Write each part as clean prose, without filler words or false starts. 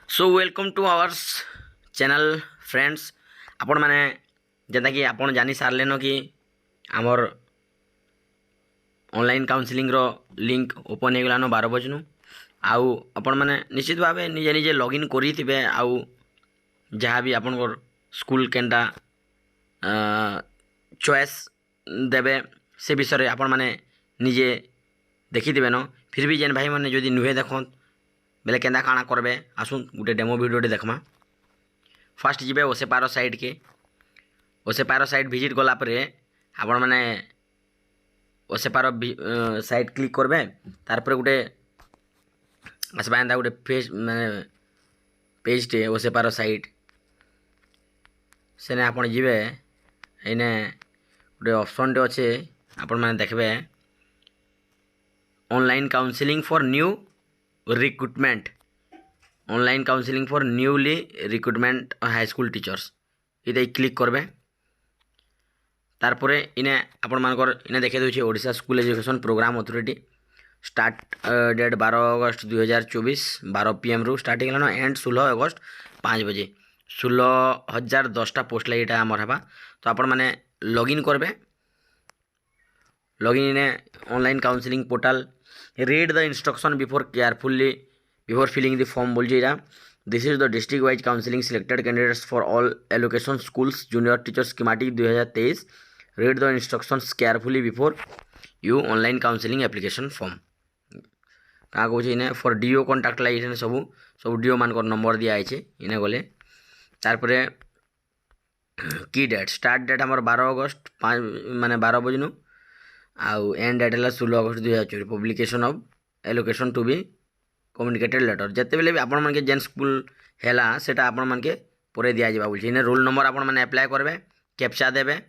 So welcome two hours channel friends. आपण मैंने जेनता कि आपण जानी सारे कि आमर ऑनलाइन काउंसलिंग रो लिंक ओपन हो गलान 12 बजनु आउ आपण मैंने निश्चित भाव निजे निजे लॉगिन करिथिबे आउ जहाँ भी आपनकर स्कूल केनटा चॉइस देबे से विषय आपण मैंने निजे देखिथिबे न। फिर भी जेन भाई मैंने जदि नुहे देखन बेले केंदा काଣା करबे आसुन गोटे डेमो वीडियोटे देखमा। फास्ट जीवे ओसेपार साइट के ओसेपार साइट विजिट गला परे आपण माने ओसेपार साइट क्लिक करबे तार पर गोटे आसबा एंदा गोटे पेज माने पेज टे ओसेपार साइट सेने आपण जीवे एने गोटे ऑप्शन टे अच्छे आपण माने देखबे online counselling for new recruitment online counselling for newly recruitment high school teachers ये क्लिक करबे तारपरे इने आपण मानकर इने देखे दूचे Odisha school education programme authority start date 12 अगस्त 2024 12 PM रु स्टार्ट होगा एंड 16 अगस्त 5 बजे 16,010 पोस्ट लगे यहाँ आमर हवा। तो आपण मैंने लॉगिन करबे लॉगिन इने online counselling portal read the instruction before carefully before filling the form बोल जाइरा। This is the district wise counselling selected candidates for all allocation schools junior teacher schematic 2023 read the instructions carefully before you online counselling application form क्या कौन इने for do कॉन्टाक्ट लगे सब सब do मान number दिखाई इने गले तारपरे की डेट स्टार्ट डेट आमर 12 अगस्त 5 माने 12 बजनु आउ एंड डेट है 16 अगस्त 2024 publication of allocation to be communicated letter जिते बेले भी आपण मानके जेन स्कूल हैला सेटा आपण मानके परे दिया जाबा बोलछि इने रोल नंबर आपण माने अप्लाई करबे कैप्चा देबे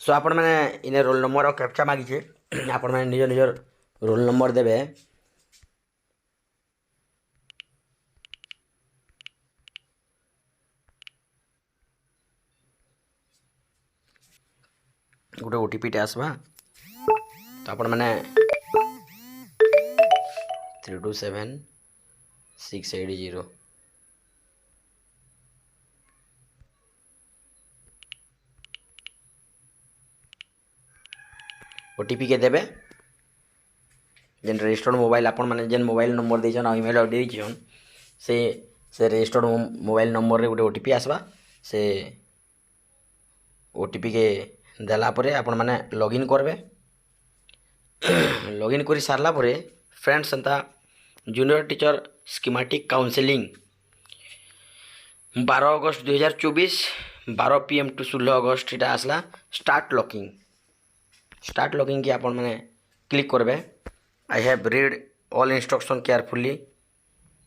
सो आपण माने इने रोल नंबर और कैप्चा मागी छे आपण माने निज निजर रोल नंबर देबे गोटे ओटीपी टे आसबा तो आपण माने 327680 ओटीपी के देबे जेन रजिस्टर्ड मोबाइल आपण माने जेन मोबाइल नंबर देछन आ ईमेल आईडी देछन से रजिस्टर्ड मोबाइल नंबर रे गोटे ओटीपी आसबा से ओटीपी के देला परे आपण माने लॉगिन करबे लॉगिन करी सारला परे फ्रेंड्स एंता जूनियर टीचर स्कीमेटिक काउंसलिंग 12 अगस्त 2024 12 PM टू 16 अगस्त इटा आसला स्टार्ट लॉगिंग की आपण माने क्लिक करबे I have read all instruction carefully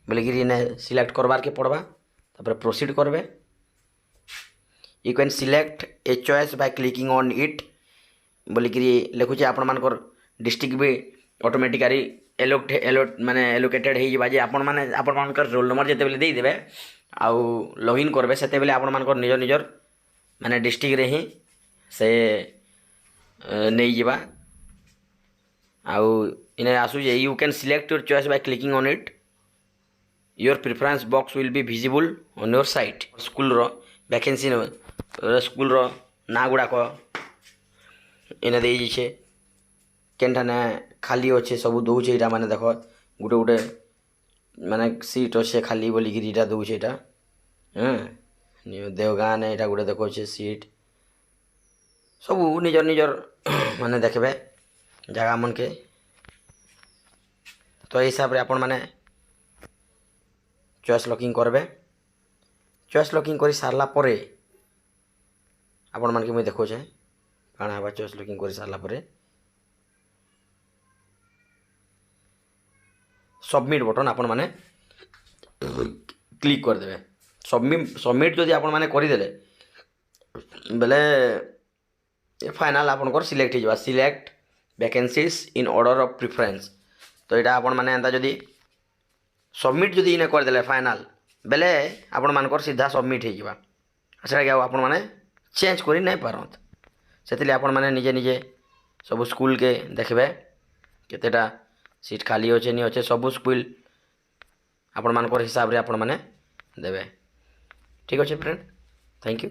बोलिकी ने सिलेक्ट करबार के पड़वा तापर प्रोसीड करबे you can select a choice by clicking on it बोलिकी लिखुचे आपण मानकर डिस्ट्रिक्ट भी ऑटोमेटिकली एलोट माने एलोकेटेड हो जाए आपण माने आपण मानकर रोल नंबर जिते बेले देबे आउ लॉगिन करबे सेते बेले आपण मानकर निज निजर माने डिस्ट्रिक्ट रे ही से नहीं जीवा आउ इने आसु जे you can select your choice by clicking on it your preference box will be visible on your site school रो वैकेंसी स्कूल रो ना गुड़ाक इने दे छे केनटा ने खाली अच्छे सब दौचे यहाँ माने देख गोटे गोटे माने सीट अच्छे खाली बोलिकी इटा दौचे यहाँ देवगाँ ने यहाँ गोटे देखे सीट सब निजर निजर माने देखबे जगह मन के तो हिसाब रे आपण माने चॉइस लॉकिंग करबे चॉइस लॉकिंग करी सारला परे आपण मान के मुई देखो छे काना हबा चॉइस लॉकिंग करी सारला परे सबमिट बटन आपण माने क्लिक कर देबे सबमिट जदि आपण माने करि देले बेले फाइनल आपनकर सिलेक्ट हो select vacancies in order of preference तो यहाँ आपण माने एंता जदि सबमिट जदि इने कर देले फाइनल बेले आपण मानकर सीधा सबमिट हो जावा सेटा कि आपण माने चेंज करि नै पारत सेतिले आपण माने निजे निजे सब स्कूल के देखबे କେତେଟା ସିଟ୍ ଖାଲି ଅଛେ ନି ଅଛେ ସବୁ ସ୍କୁଲ ଆପଣମାନଙ୍କର ହିସାବରେ ଆପଣମାନେ ଦେବେ। ଠିକ୍ ଅଛି ଫ୍ରେଣ୍ଡ, ଥ୍ୟାଙ୍କ ୟୁ।